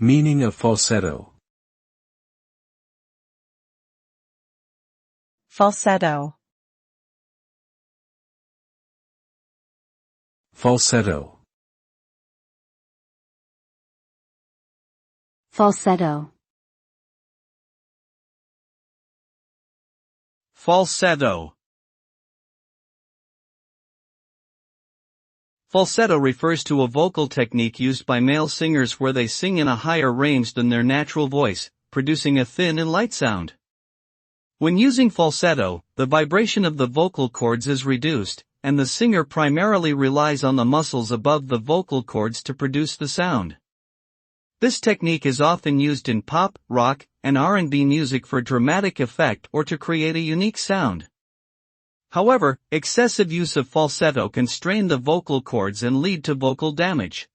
Meaning of falsetto. Falsetto. Falsetto. Falsetto. Falsetto. Falsetto refers to a vocal technique used by male singers where they sing in a higher range than their natural voice, producing a thin and light sound. When using falsetto, the vibration of the vocal cords is reduced, and the singer primarily relies on the muscles above the vocal cords to produce the sound. This technique is often used in pop, rock, and R&B music for dramatic effect or to create a unique sound. However, excessive use of falsetto can strain the vocal cords and lead to vocal damage.